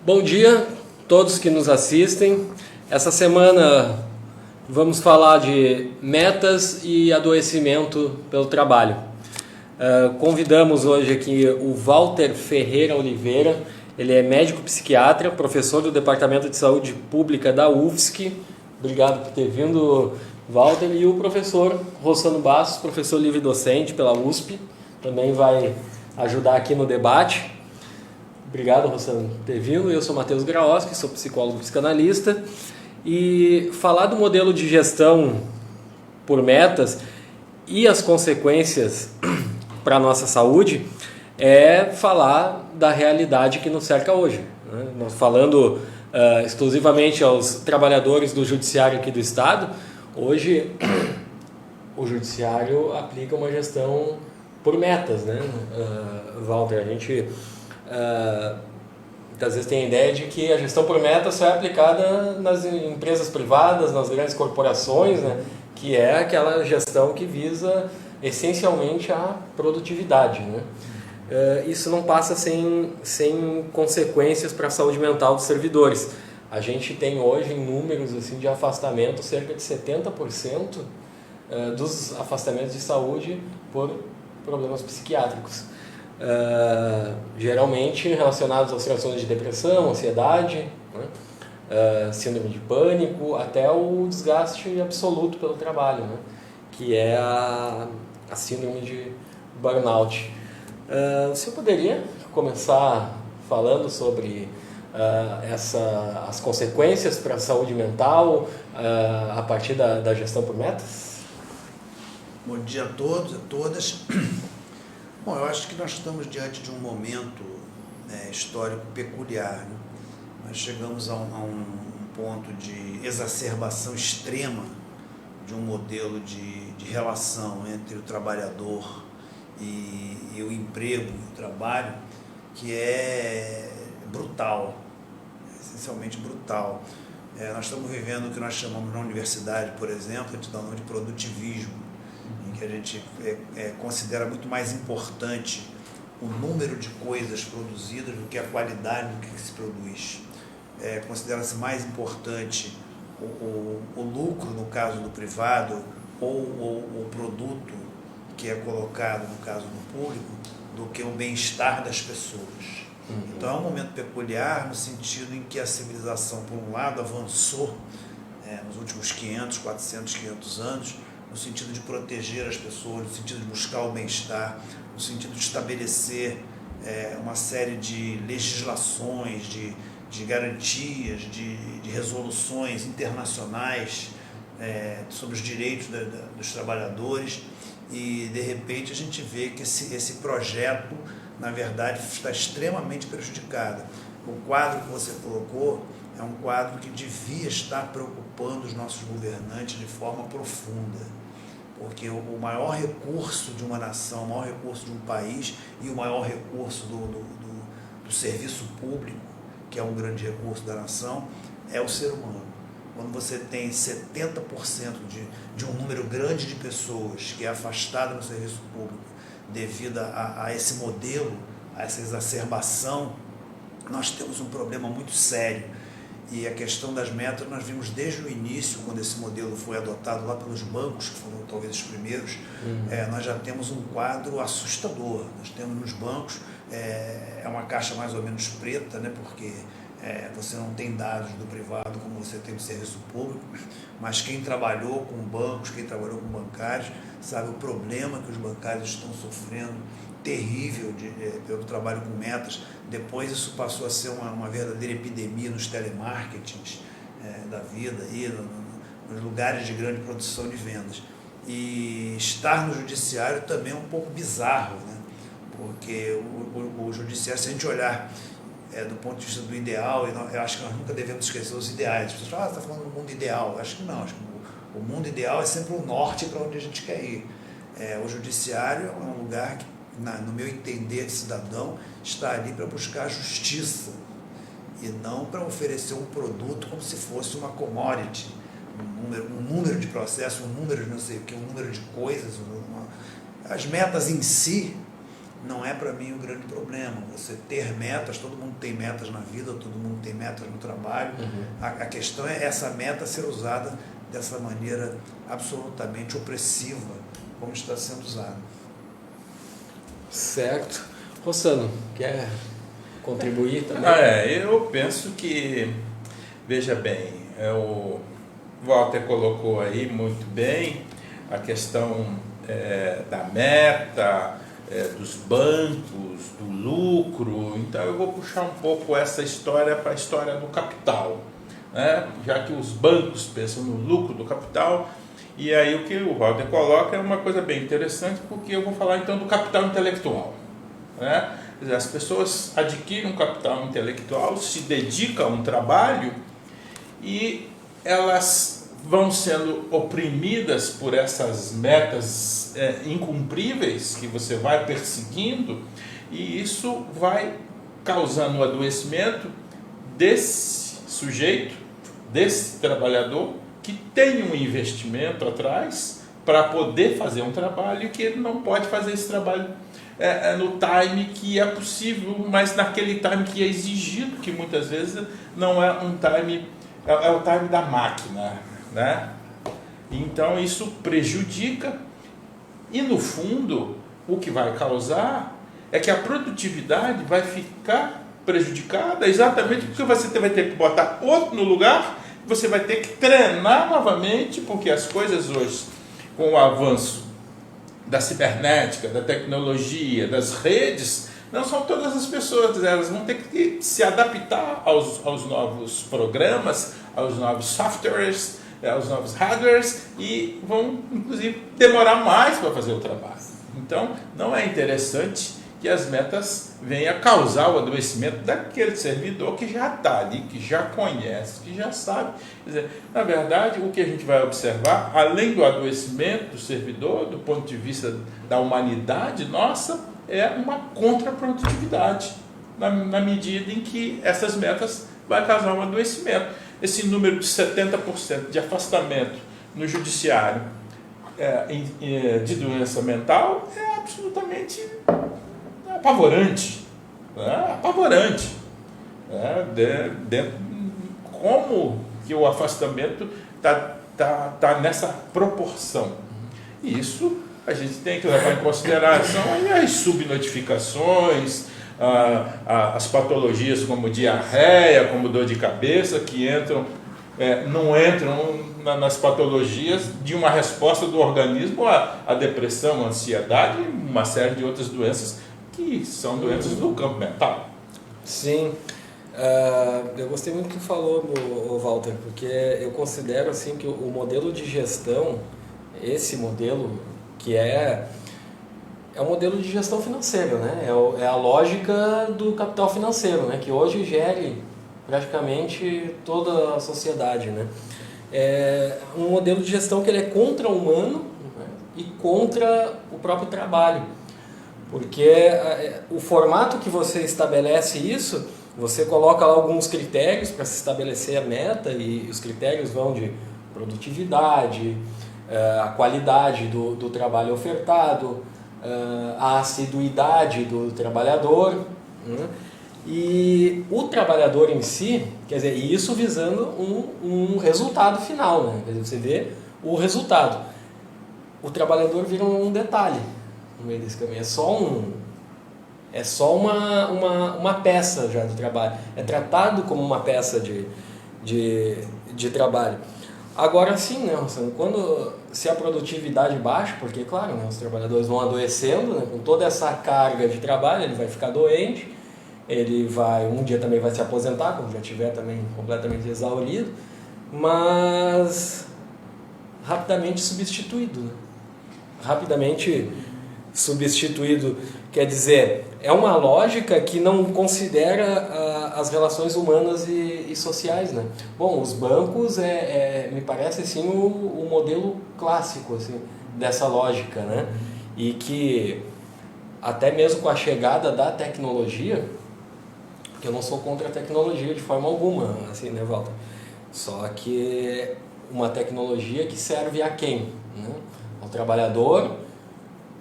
Bom dia a todos que nos assistem. Essa semana vamos falar de metas e adoecimento pelo trabalho. Convidamos hoje aqui o Walter Ferreira Oliveira. Ele é médico psiquiatra, professor do Departamento de Saúde Pública da UFSC. Obrigado por ter vindo, Walter. E o professor Rossano Bastos, professor livre docente pela USP, também vai ajudar aqui no debate. Obrigado, Rossano, por ter vindo. Eu sou Matheus Graoski, sou psicólogo psicanalista. E falar do modelo de gestão por metas e as consequências para a nossa saúde é falar da realidade que nos cerca hoje, né? Nós falando exclusivamente aos trabalhadores do judiciário aqui do Estado, hoje o judiciário aplica uma gestão por metas, né? Walter, a gente muitas vezes tem a ideia de que a gestão por metas só é aplicada nas empresas privadas, nas grandes corporações, né? Que é aquela gestão que visa essencialmente a produtividade, né? Isso não passa sem consequências para a saúde mental dos servidores. A gente tem hoje em números assim, de afastamento, cerca de 70% dos afastamentos de saúde por problemas psiquiátricos. Geralmente relacionados às situações de depressão, ansiedade, né? Síndrome de pânico, até o desgaste absoluto pelo trabalho, né? Que é a síndrome de burnout. Você poderia começar falando sobre as consequências para a saúde mental a partir da gestão por metas? Bom dia a todos, a todas. Bom, eu acho que nós estamos diante de um momento histórico peculiar, né? Nós chegamos a um ponto de exacerbação extrema de um modelo de relação entre o trabalhador e o emprego, o trabalho, que é brutal, essencialmente brutal. Nós estamos vivendo o que nós chamamos na universidade, por exemplo, a gente dá o nome de produtivismo, em que a gente considera muito mais importante o número de coisas produzidas do que a qualidade do que se produz. Considera-se mais importante o lucro, no caso do privado, ou o produto que é colocado, no caso do público, do que o bem-estar das pessoas. Então é um momento peculiar no sentido em que a civilização, por um lado, avançou nos últimos 500 anos, no sentido de proteger as pessoas, no sentido de buscar o bem-estar, no sentido de estabelecer uma série de legislações, de garantias, de resoluções internacionais sobre os direitos dos trabalhadores, e de repente a gente vê que esse projeto, na verdade, está extremamente prejudicado. O quadro que você colocou é um quadro que devia estar preocupando os nossos governantes de forma profunda, porque o maior recurso de uma nação, o maior recurso de um país e o maior recurso do serviço público, que é um grande recurso da nação, é o ser humano. Quando você tem 70% de um número grande de pessoas que é afastado do serviço público devido a esse modelo, a essa exacerbação, nós temos um problema muito sério. E a questão das metas nós vimos desde o início, quando esse modelo foi adotado lá pelos bancos, que foram talvez os primeiros. Nós já temos um quadro assustador. Nós temos nos bancos, uma caixa mais ou menos preta, né, porque você não tem dados do privado como você tem no serviço público, mas quem trabalhou com bancos, quem trabalhou com bancários, sabe o problema que os bancários estão sofrendo, terrível pelo trabalho com metas. Depois isso passou a ser uma verdadeira epidemia nos telemarketings da vida, aí, nos lugares de grande produção de vendas. E estar no judiciário também é um pouco bizarro, né? Porque o judiciário, se a gente olhar do ponto de vista do ideal, eu acho que nós nunca devemos esquecer os ideais. As pessoas falam, você está falando do mundo ideal. Eu acho que não, acho que o mundo ideal é sempre o norte para onde a gente quer ir. O judiciário é um lugar que, no meu entender de cidadão, está ali para buscar a justiça e não para oferecer um produto como se fosse uma commodity, um número de processos, um número de não sei o que, um número de coisas. As metas em si, não é para mim o grande problema. Você ter metas, todo mundo tem metas na vida, todo mundo tem metas no trabalho. A questão é essa meta ser usada dessa maneira absolutamente opressiva, como está sendo usada. Certo. Rossano, quer contribuir também? Eu penso que, veja bem, o Walter colocou aí muito bem a questão da meta, dos bancos, do lucro. Então eu vou puxar um pouco essa história para a história do capital, né? Já que os bancos pensam no lucro do capital, e aí o que o Walter coloca é uma coisa bem interessante, porque eu vou falar então do capital intelectual, né? Quer dizer, as pessoas adquirem um capital intelectual, se dedicam a um trabalho e elas vão sendo oprimidas por essas metas incumpríveis que você vai perseguindo, e isso vai causando o adoecimento desse sujeito, desse trabalhador, que tem um investimento atrás para poder fazer um trabalho e que ele não pode fazer esse trabalho no time que é possível, mas naquele time que é exigido, que muitas vezes não é um time, é o time da máquina, né? Então isso prejudica, e no fundo o que vai causar é que a produtividade vai ficar prejudicada, exatamente porque você vai ter que botar outro no lugar, você vai ter que treinar novamente, porque as coisas hoje, com o avanço da cibernética, da tecnologia, das redes, não são todas as pessoas, elas vão ter que se adaptar aos novos programas, aos novos softwares, aos novos hardwares, e vão inclusive demorar mais para fazer o trabalho. Então não é interessante que as metas venham causar o adoecimento daquele servidor que já está ali, que já conhece, que já sabe. Quer dizer, na verdade, o que a gente vai observar, além do adoecimento do servidor, do ponto de vista da humanidade nossa, é uma contraprodutividade, na medida em que essas metas vão causar um adoecimento. Esse número de 70% de afastamento no judiciário de doença mental é absolutamente apavorante, né? Apavorante, né? Como que o afastamento tá nessa proporção. E isso a gente tem que levar em consideração aí as subnotificações, as patologias como diarreia, como dor de cabeça, que não entram nas patologias de uma resposta do organismo à depressão, à ansiedade e uma série de outras doenças que são doenças do campo mental. Sim, eu gostei muito do que falou, Walter, porque eu considero assim que o modelo de gestão, esse modelo que é um modelo de gestão financeira, né? É a lógica do capital financeiro, né? Que hoje gere praticamente toda a sociedade, né? É um modelo de gestão que ele é contra-humano, né? E contra o próprio trabalho. Porque o formato que você estabelece isso, você coloca lá alguns critérios para se estabelecer a meta, e os critérios vão de produtividade, a qualidade do trabalho ofertado, a assiduidade do trabalhador, né? E o trabalhador em si, quer dizer, isso visando um resultado final, né? Quer dizer, você vê o resultado. O trabalhador vira um detalhe no meio desse caminho, é só uma peça já do trabalho, é tratado como uma peça de trabalho. Agora sim, né, se a produtividade baixa, porque claro, né, os trabalhadores vão adoecendo, né, com toda essa carga de trabalho, ele vai ficar doente, um dia também vai se aposentar, quando já estiver também completamente exaurido, mas rapidamente substituído, né? Rapidamente substituído, quer dizer, é uma lógica que não considera as relações humanas e sociais, né? Bom, os bancos me parece assim o modelo clássico assim, dessa lógica, né? E que até mesmo com a chegada da tecnologia, porque eu não sou contra a tecnologia de forma alguma, assim, né, Walter? Só que uma tecnologia que serve a quem? Né? Ao trabalhador,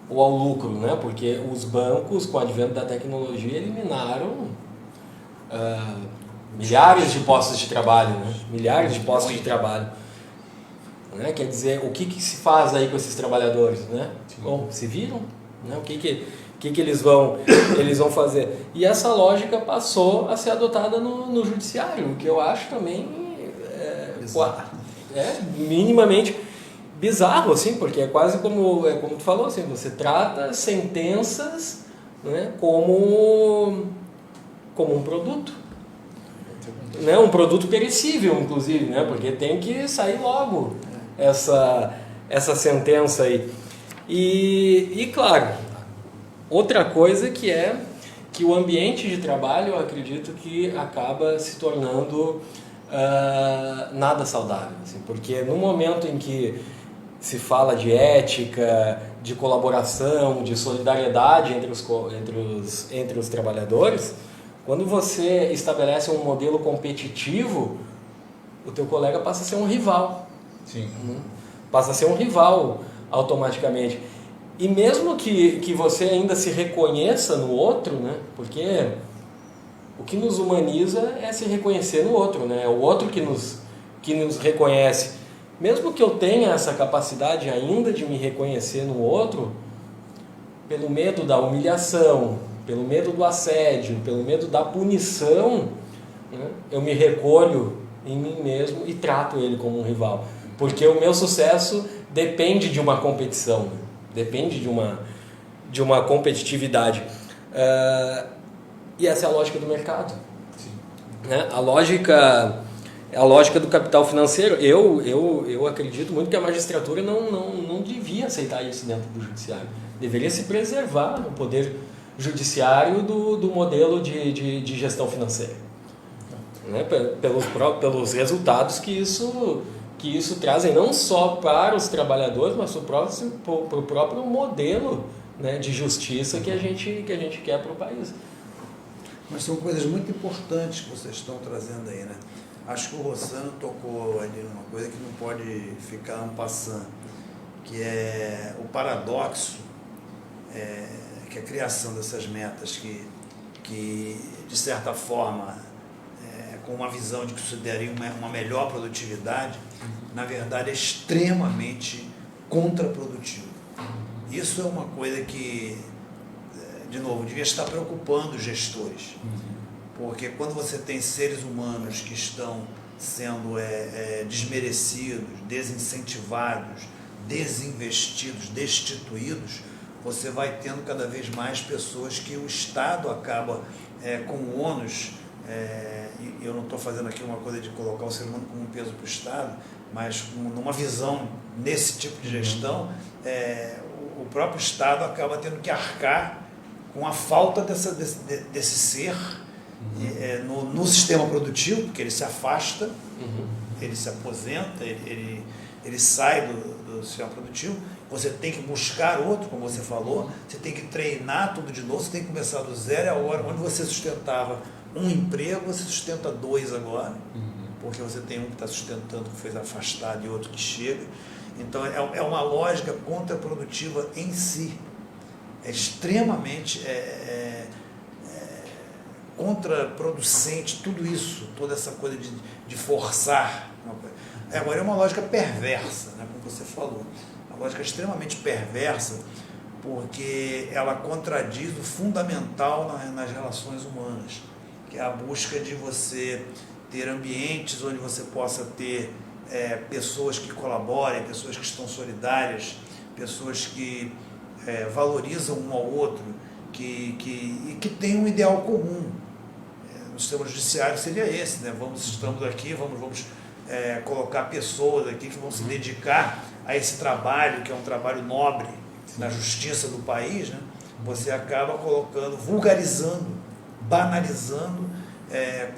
ou ao lucro, né? Porque os bancos, com o advento da tecnologia, eliminaram milhares de postos de trabalho, né? Milhares de postos de trabalho. Né? Quer dizer, o que se faz aí com esses trabalhadores, né? Bom, se viram, né? O que eles vão fazer? E essa lógica passou a ser adotada no judiciário, o que eu acho também minimamente bizarro, assim, porque é quase como tu falou, assim, você trata sentenças, né, como um produto, né, um produto perecível, inclusive, né, porque tem que sair logo essa sentença aí. E claro, outra coisa que o ambiente de trabalho, eu acredito que acaba se tornando nada saudável, assim, porque no momento em que se fala de ética, de colaboração, de solidariedade entre os trabalhadores, quando você estabelece um modelo competitivo, o teu colega passa a ser um rival. Sim. Passa a ser um rival automaticamente. E mesmo que você ainda se reconheça no outro, né? Porque o que nos humaniza é se reconhecer no outro, né? É o outro que nos reconhece. Mesmo que eu tenha essa capacidade ainda de me reconhecer no outro, pelo medo da humilhação, pelo medo do assédio, pelo medo da punição, né? Eu me recolho em mim mesmo e trato ele como um rival. Porque o meu sucesso depende de uma competição, né? Depende de uma competitividade. E essa é a lógica do mercado. Sim. Né? A lógica do capital financeiro. Eu acredito muito que a magistratura não devia aceitar isso dentro do judiciário. Deveria se preservar o poder judiciário do modelo de gestão financeira. Né? Pelos resultados que isso trazem, não só para os trabalhadores, mas para o próprio modelo, né, de justiça que a gente quer para o país. Mas são coisas muito importantes que vocês estão trazendo aí, né? Acho que o Rossano tocou ali numa coisa que não pode ficar en passant, que é o paradoxo, que é a criação dessas metas que de certa forma, com uma visão de que isso daria uma melhor produtividade, na verdade é extremamente contraprodutivo. Isso é uma coisa que, de novo, devia estar preocupando os gestores. Porque quando você tem seres humanos que estão sendo desmerecidos, desincentivados, desinvestidos, destituídos, você vai tendo cada vez mais pessoas que o Estado acaba com o ônus, e eu não estou fazendo aqui uma coisa de colocar o ser humano como um peso para o Estado, mas numa visão nesse tipo de gestão, o próprio Estado acaba tendo que arcar com a falta desse ser no sistema produtivo, porque ele se afasta, ele se aposenta, ele sai do sistema produtivo. Você tem que buscar outro, como você falou, você tem que treinar tudo de novo, você tem que começar do zero. É a hora onde você sustentava um emprego, você sustenta dois agora, porque você tem um que está sustentando, que foi afastado, e outro que chega. Então é uma lógica contraprodutiva em si, é extremamente contraproducente, tudo isso, toda essa coisa de forçar. Agora é uma lógica perversa, né, como você falou, uma lógica extremamente perversa, porque ela contradiz o fundamental nas relações humanas, que é a busca de você ter ambientes onde você possa ter pessoas que colaborem, pessoas que estão solidárias, pessoas que valorizam um ao outro, que têm um ideal comum. No sistema judiciário seria esse, né? Estamos aqui, vamos colocar pessoas aqui que vão se dedicar a esse trabalho, que é um trabalho nobre na justiça do país, né? Você acaba colocando, vulgarizando, banalizando,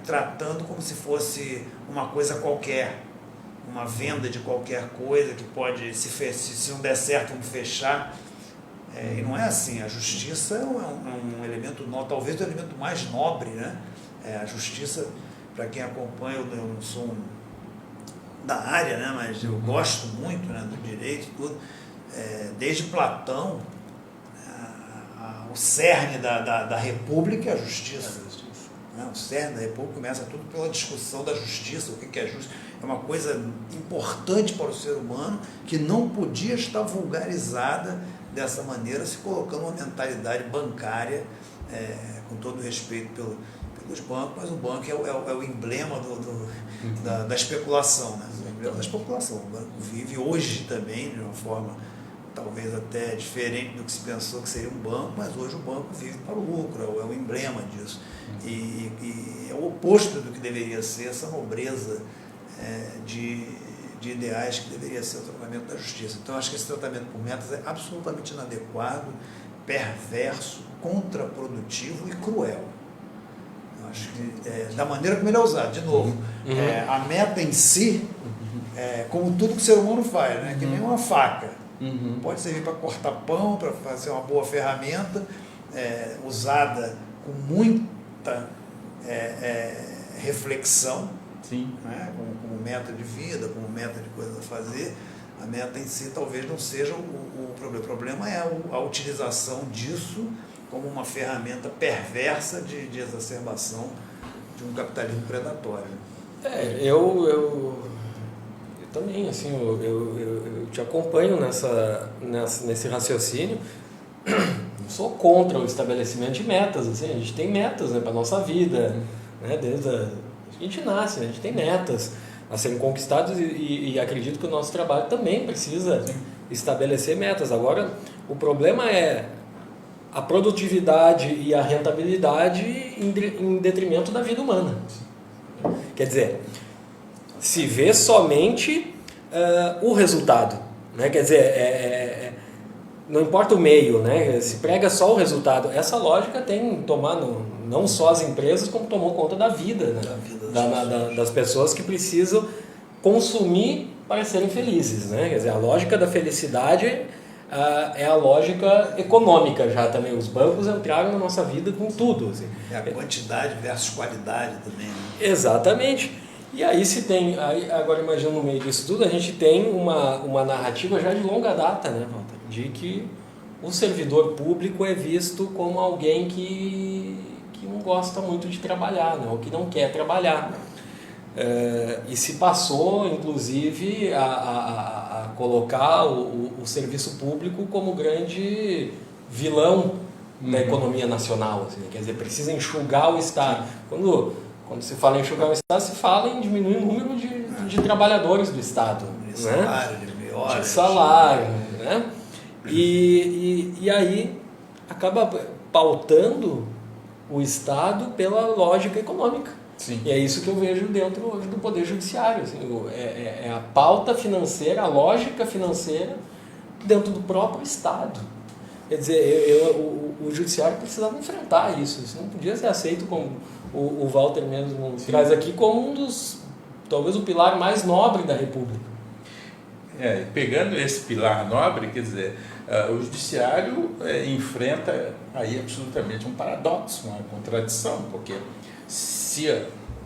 tratando como se fosse uma coisa qualquer, uma venda de qualquer coisa que pode, se não der certo, vamos fechar. E não é assim. A justiça é um elemento, talvez o elemento mais nobre, né? A justiça, para quem acompanha, eu não sou da área, né? Mas eu gosto muito, né, do direito e tudo. Desde Platão, o cerne da República é a justiça. O cerne da República começa tudo pela discussão da justiça, o que é justo. É uma coisa importante para o ser humano que não podia estar vulgarizada dessa maneira, se colocando uma mentalidade bancária, com todo respeito pelos bancos, mas o banco é o emblema da especulação, né? O emblema da especulação. O banco vive hoje também de uma forma talvez até diferente do que se pensou que seria um banco, mas hoje o banco vive para o lucro, é o emblema disso. E é o oposto do que deveria ser essa nobreza de ideais que deveria ser o tratamento da justiça. Então, acho que esse tratamento por metas é absolutamente inadequado, perverso, contraprodutivo e cruel. Eu acho que, da maneira como ele é usado, de novo, a meta em si, como tudo que o ser humano faz, né? Que nem uma faca. Pode servir para cortar pão, para fazer uma boa ferramenta, usada com muita reflexão, né? Como meta de vida, como meta de coisa a fazer. A meta em si talvez não seja o problema. O problema é a utilização disso como uma ferramenta perversa de exacerbação de um capitalismo predatório. Eu também, assim, eu te acompanho nesse raciocínio. Não sou contra o estabelecimento de metas, assim, a gente tem metas, né, para a nossa vida, né, desde a gente nasce, né, a gente tem metas a serem conquistadas e acredito que o nosso trabalho também precisa estabelecer metas. Agora, o problema é a produtividade e a rentabilidade em detrimento da vida humana. Quer dizer, se vê somente o resultado, né? Quer dizer, não importa o meio, né? Se prega só o resultado. Essa lógica tem tomado não só as empresas, como tomou conta da vida, né? Das pessoas que precisam consumir para serem felizes, né? Quer dizer, a lógica da felicidade é a lógica econômica já também. Os bancos entraram na nossa vida com tudo. Assim. É a quantidade versus qualidade também, né? Exatamente. E aí se tem, agora imagina no meio disso tudo, a gente tem uma narrativa já de longa data, né, Walter? De que o servidor público é visto como alguém que não gosta muito de trabalhar, né, ou que não quer trabalhar. E se passou, inclusive, a colocar o serviço público como grande vilão da economia nacional. Assim, quer dizer, precisa enxugar o Estado. Quando se fala em enxugar o Estado, se fala em diminuir o número de trabalhadores do Estado. De salário, né? De horas. De salário, né? E aí acaba pautando o Estado pela lógica econômica. Sim. E é isso que eu vejo dentro hoje do Poder Judiciário. Assim, é a pauta financeira, a lógica financeira dentro do próprio Estado. Quer dizer, o Judiciário precisava enfrentar isso. Isso não podia ser aceito como o Walter mesmo traz aqui como um dos, talvez o pilar mais nobre da República. Pegando esse pilar nobre, quer dizer, o Judiciário enfrenta aí absolutamente um paradoxo, uma contradição, porque se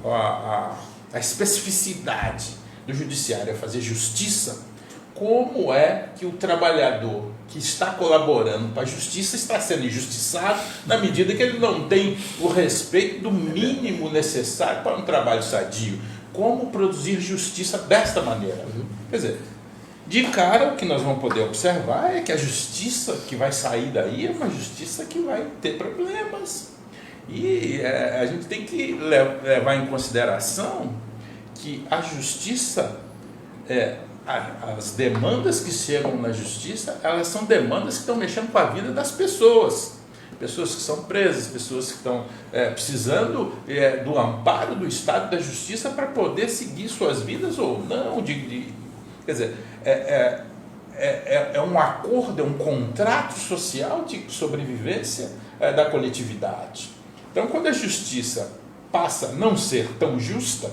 a especificidade do Judiciário é fazer justiça, como é que o trabalhador que está colaborando para a justiça está sendo injustiçado na medida que ele não tem o respeito do mínimo necessário para um trabalho sadio? Como produzir justiça desta maneira? Quer dizer, de cara o que nós vamos poder observar é que a justiça que vai sair daí é uma justiça que vai ter problemas. E a gente tem que levar em consideração que a justiça, as demandas que chegam na justiça, elas são demandas que estão mexendo com a vida das pessoas. Pessoas que são presas, pessoas que estão precisando do amparo do Estado da Justiça para poder seguir suas vidas ou não. Quer dizer, é um acordo, é um contrato social de sobrevivência da coletividade. Então, quando a justiça passa a não ser tão justa,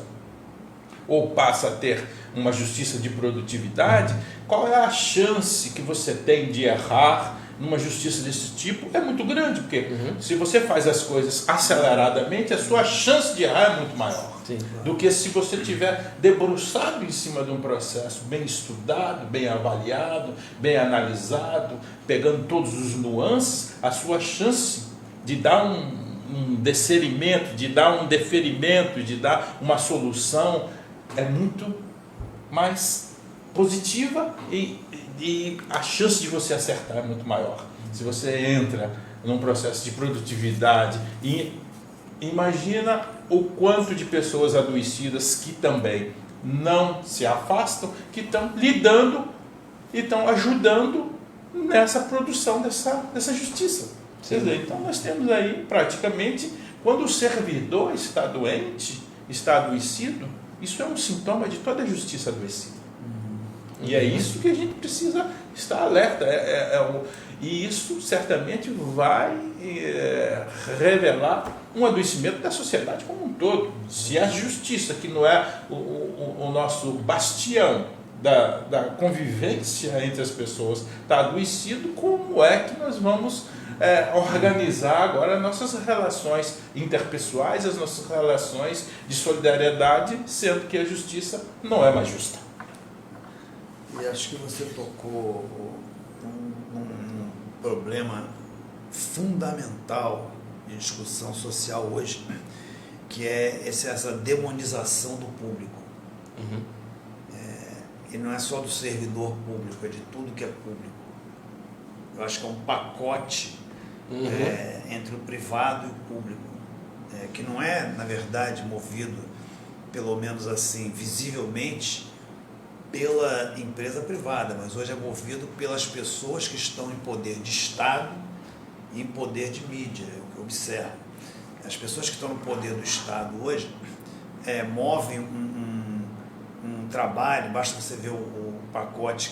ou passa a ter uma justiça de produtividade, qual é a chance que você tem de errar, numa justiça desse tipo é muito grande, porque se você faz as coisas aceleradamente, a sua chance de errar é muito maior. Sim. Do que se você tiver debruçado em cima de um processo bem estudado, bem avaliado, bem analisado, pegando todos os nuances, a sua chance de dar um descerimento, de dar um deferimento, de dar uma solução é muito mais positiva e a chance de você acertar é muito maior. Se você entra num processo de produtividade e imagina o quanto de pessoas adoecidas que também não se afastam, que estão lidando e estão ajudando nessa produção dessa justiça. Quer dizer, então nós temos aí praticamente, quando o servidor está doente, está adoecido, isso é um sintoma de toda a justiça adoecida. E é isso que a gente precisa estar alerta. E isso certamente vai revelar um adoecimento da sociedade como um todo. Se a justiça, que não é o nosso bastião da convivência entre as pessoas, está adoecido, como é que nós vamos organizar agora nossas relações interpessoais, as nossas relações de solidariedade, sendo que a justiça não é mais justa? E acho que você tocou um problema fundamental de discussão social hoje, que é essa demonização do público. E não é só do servidor público, é de tudo que é público. Eu acho que é um pacote entre o privado e o público, que não é, na verdade, movido, pelo menos assim, visivelmente, pela empresa privada, mas hoje é movido pelas pessoas que estão em poder de Estado e em poder de mídia, é o que eu observo. As pessoas que estão no poder do Estado hoje movem um trabalho, basta você ver o pacote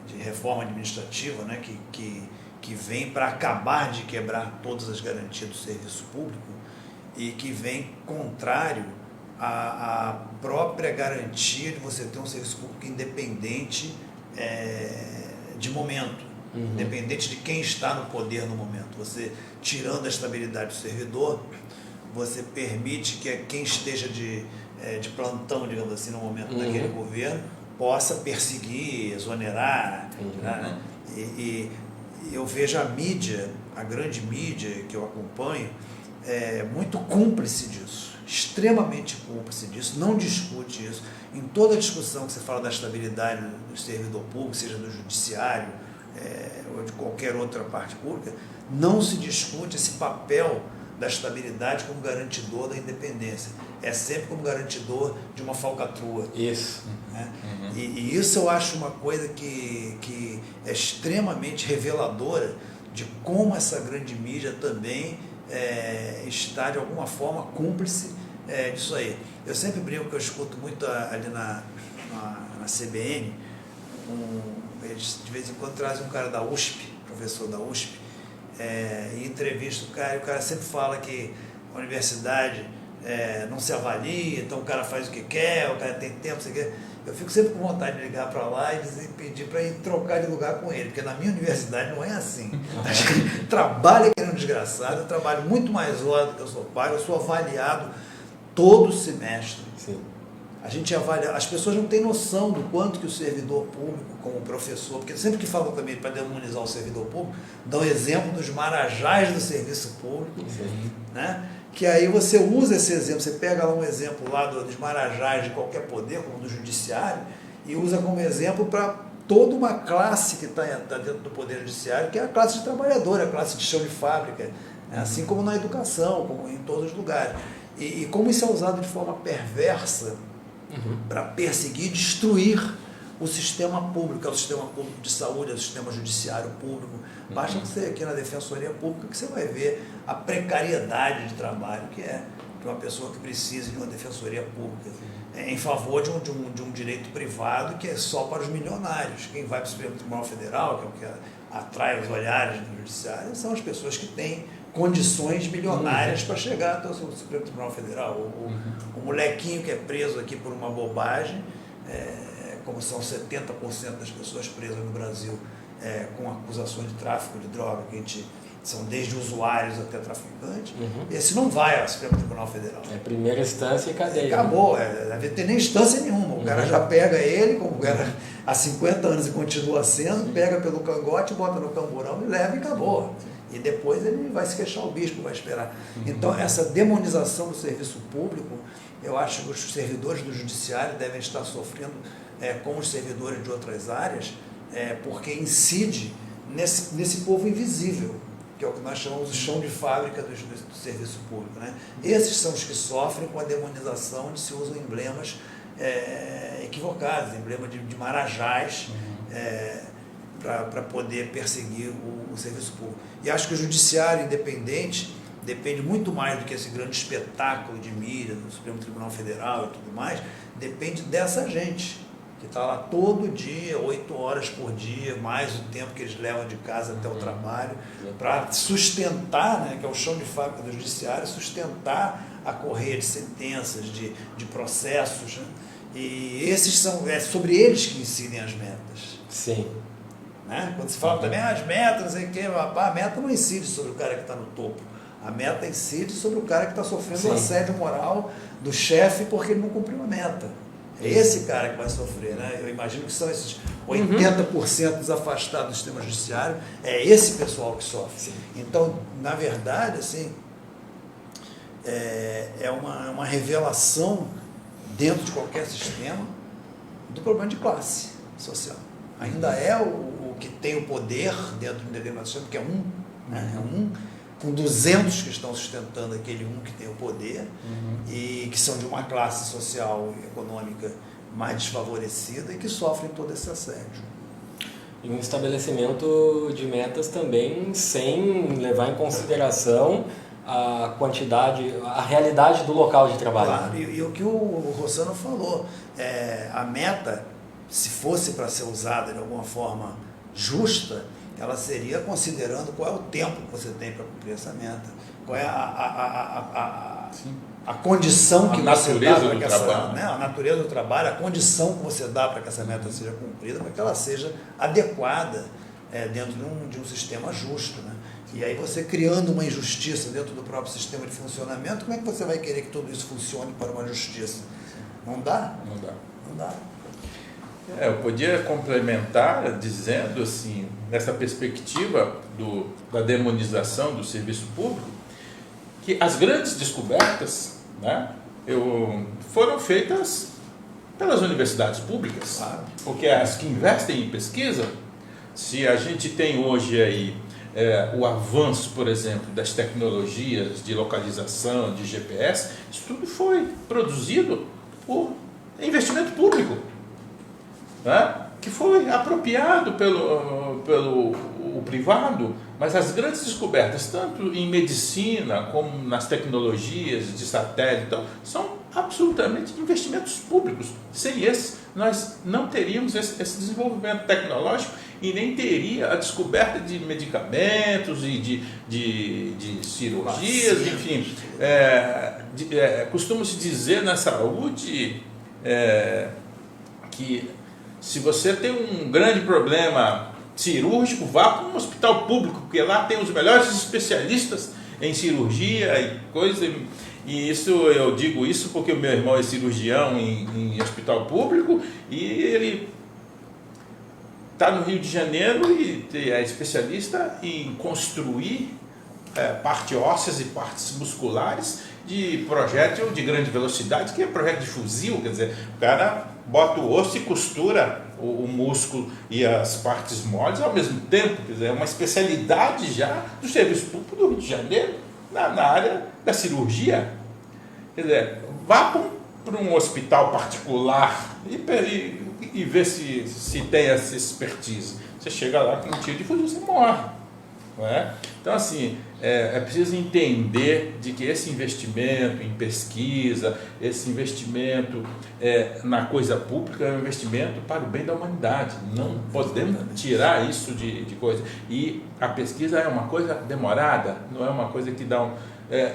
de reforma administrativa, né, que vem para acabar de quebrar todas as garantias do serviço público e que vem contrário a própria garantia de você ter um serviço público independente de momento, independente de quem está no poder no momento. Você, tirando a estabilidade do servidor, você permite que quem esteja de plantão, digamos assim, no momento daquele governo, possa perseguir, exonerar. Né? E eu vejo a mídia, a grande mídia que eu acompanho, muito cúmplice disso. Extremamente cúmplice disso, não discute isso. Em toda discussão que você fala da estabilidade do servidor público, seja do judiciário ou de qualquer outra parte pública, não se discute esse papel da estabilidade como garantidor da independência. É sempre como garantidor de uma falcatrua. Isso. Né? E isso eu acho uma coisa que é extremamente reveladora de como essa grande mídia também está, de alguma forma, cúmplice disso aí. Eu sempre brinco que eu escuto muito ali na CBN, eles de vez em quando trazem um cara da USP, professor da USP, e entrevista o cara, e o cara sempre fala que a universidade não se avalia, então o cara faz o que quer, o cara tem tempo, sei o que. Eu fico sempre com vontade de ligar para lá e pedir para ir trocar de lugar com ele, porque na minha universidade não é assim. Trabalho que é um desgraçado, eu trabalho muito mais horas do que eu sou pago, eu sou avaliado todo semestre. Sim. A gente avalia, as pessoas não têm noção do quanto que o servidor público, como professor, porque sempre que falam também para demonizar o servidor público, dão o exemplo dos marajás do serviço público, né? Que aí você usa esse exemplo, você pega lá um exemplo lá dos marajás de qualquer poder, como do judiciário, e usa como exemplo para toda uma classe que está dentro do poder judiciário, que é a classe de trabalhador, a classe de chão de fábrica, né? Assim como na educação, como em todos os lugares. E como isso é usado de forma perversa para perseguir e destruir o sistema público, que é o sistema público de saúde, é o sistema judiciário público. Basta você ir aqui na Defensoria Pública que você vai ver a precariedade de trabalho que é de uma pessoa que precisa de uma Defensoria Pública, em favor de um direito privado que é só para os milionários. Quem vai para o Supremo Tribunal Federal, que é o que atrai os olhares do judiciário, são as pessoas que têm condições milionárias para chegar até o Supremo Tribunal Federal. O molequinho que é preso aqui por uma bobagem, como são 70% das pessoas presas no Brasil com acusações de tráfico de droga, que são desde usuários até traficantes, esse não vai ao Supremo Tribunal Federal. É primeira instância e cadeia. Acabou, não deve ter nem instância nenhuma. O cara já pega ele, como era há 50 anos e continua sendo, pega pelo cangote, bota no camburão e leva e acabou. E depois ele vai se queixar o bispo, vai esperar. Então, essa demonização do serviço público, eu acho que os servidores do judiciário devem estar sofrendo como os servidores de outras áreas, porque incide nesse povo invisível, que é o que nós chamamos de chão de fábrica do serviço público, né? Esses são os que sofrem com a demonização, onde se usam emblemas equivocados, emblemas de marajás, para poder perseguir o serviço público. E acho que o judiciário independente depende muito mais do que esse grande espetáculo de mídia do Supremo Tribunal Federal e tudo mais, depende dessa gente que está lá todo dia, 8 horas por dia, mais o tempo que eles levam de casa até o trabalho, para sustentar, né, que é o chão de fábrica do judiciário, sustentar a correia de sentenças, de processos, né? E esses é sobre eles que incidem as metas. Sim. Né? Quando se fala também, as metas, não sei o quê, a meta não incide sobre o cara que está no topo. A meta incide sobre o cara que está sofrendo o assédio moral do chefe porque ele não cumpriu a meta. É esse cara que vai sofrer, né? Eu imagino que são esses 80% dos afastados do sistema judiciário, é esse pessoal que sofre. Sim. Então, na verdade, assim, é uma revelação dentro de qualquer sistema do problema de classe social. Ainda é o que tem o poder dentro de um determinado sistema, que é né? É um com 200 que estão sustentando aquele que tem o poder e que são de uma classe social e econômica mais desfavorecida e que sofrem todo esse assédio. E um estabelecimento de metas também sem levar em consideração a quantidade, a realidade do local de trabalho. Claro, e o que o Rossano falou, a meta, se fosse para ser usada de alguma forma justa, ela seria considerando qual é o tempo que você tem para cumprir essa meta, qual é a condição que você dá para que a natureza do trabalho, a condição que você dá para que essa meta seja cumprida, para que ela seja adequada dentro de um sistema justo, né? E aí você criando uma injustiça dentro do próprio sistema de funcionamento, como é que você vai querer que tudo isso funcione para uma justiça? Não dá? Não dá. Não dá. Eu podia complementar dizendo assim, nessa perspectiva da demonização do serviço público, que as grandes descobertas, né, foram feitas pelas universidades públicas, Claro. Porque as que investem em pesquisa, se a gente tem hoje aí o avanço, por exemplo, das tecnologias de localização, de GPS, isso tudo foi produzido por investimento público, né? Que foi apropriado pelo privado, mas as grandes descobertas, tanto em medicina como nas tecnologias de satélite, então, são absolutamente investimentos públicos. Sem esses, nós não teríamos esse desenvolvimento tecnológico e nem teria a descoberta de medicamentos e de cirurgias, enfim. Costuma-se dizer na saúde que se você tem um grande problema cirúrgico, vá para um hospital público, porque lá tem os melhores especialistas em cirurgia e coisa. E isso, eu digo isso porque o meu irmão é cirurgião em hospital público e ele está no Rio de Janeiro e é especialista em construir partes ósseas e partes musculares de projétil de grande velocidade, que é projeto de fuzil, quer dizer, o cara bota o osso e costura o músculo e as partes moles ao mesmo tempo, quer dizer, é uma especialidade já do serviço público do Rio de Janeiro, na área da cirurgia. Quer dizer, vá para um hospital particular e vê se tem essa expertise. Você chega lá com um tiro de fuzil, você morre. Não é? Então, assim, é preciso entender de que esse investimento em pesquisa, esse investimento na coisa pública é um investimento para o bem da humanidade. Não podemos tirar isso de coisa. E a pesquisa é uma coisa demorada, não é uma coisa que dá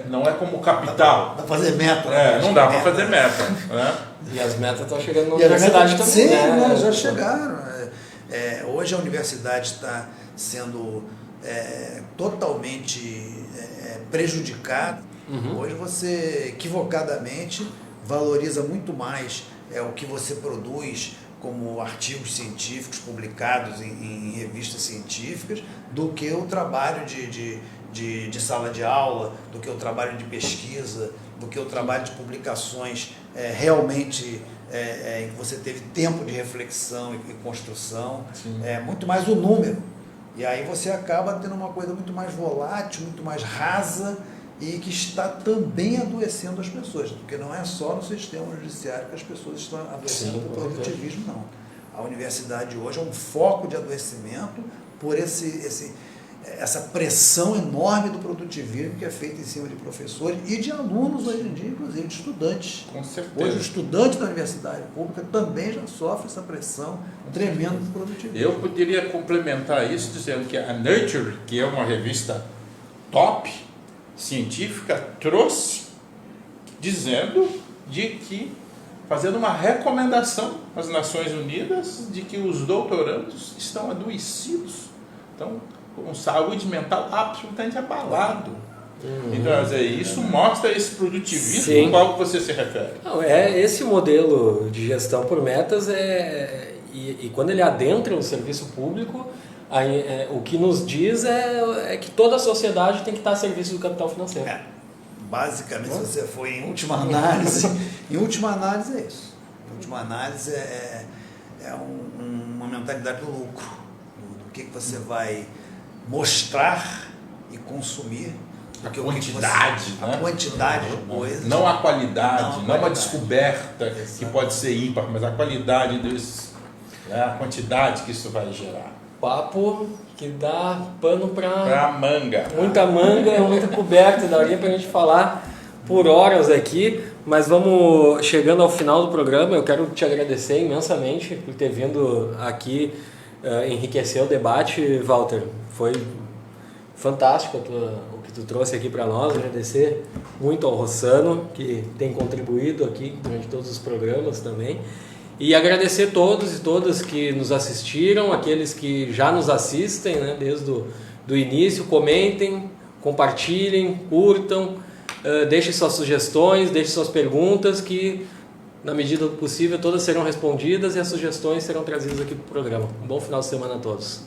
não é como o capital. Dá para fazer meta. Não dá para fazer meta. Né? E as metas estão chegando na universidade também. Sim, já chegaram. Hoje a universidade está sendo totalmente prejudicada. Hoje você, equivocadamente, valoriza muito mais o que você produz como artigos científicos publicados em revistas científicas do que o trabalho de sala de aula, do que o trabalho de pesquisa, do que o trabalho de publicações realmente em que você teve tempo de reflexão e construção. Muito mais o número. E aí você acaba tendo uma coisa muito mais volátil, muito mais rasa e que está também adoecendo as pessoas, porque não é só no sistema judiciário que as pessoas estão adoecendo do produtivismo, não. A universidade hoje é um foco de adoecimento por essa pressão enorme do produtivismo que é feita em cima de professores e de alunos hoje em dia, inclusive de estudantes. Com certeza. Hoje o estudante da universidade pública também já sofre essa pressão tremenda do produtivismo. Eu poderia complementar isso dizendo que a Nature, que é uma revista top, científica, trouxe dizendo fazendo uma recomendação às Nações Unidas de que os doutorandos estão adoecidos, estão com saúde mental absolutamente abalado. Então, isso mostra esse produtivismo ao qual você se refere. Não, esse modelo de gestão por metas e quando ele adentra o serviço público, o que nos diz é que toda a sociedade tem que estar a serviço do capital financeiro. Basicamente, se você for em última análise, é isso. Em última análise é uma mentalidade do lucro, do que você vai mostrar e consumir. A quantidade, a quantidade de coisas. Não a qualidade, não a descoberta que pode ser ímpar, mas a qualidade a quantidade que isso vai gerar. Papo que dá pano para manga. Muita manga, muita coberta, daria para a gente falar por horas aqui, mas vamos chegando ao final do programa. Eu quero te agradecer imensamente por ter vindo aqui enriquecer o debate, Walter. Foi fantástico o que tu trouxe aqui para nós. Agradecer muito ao Rossano, que tem contribuído aqui durante todos os programas também. E agradecer todos e todas que nos assistiram, aqueles que já nos assistem, né, desde o início. Comentem, compartilhem, curtam, deixem suas sugestões, deixem suas perguntas, que na medida do possível todas serão respondidas e as sugestões serão trazidas aqui para o programa. Um bom final de semana a todos.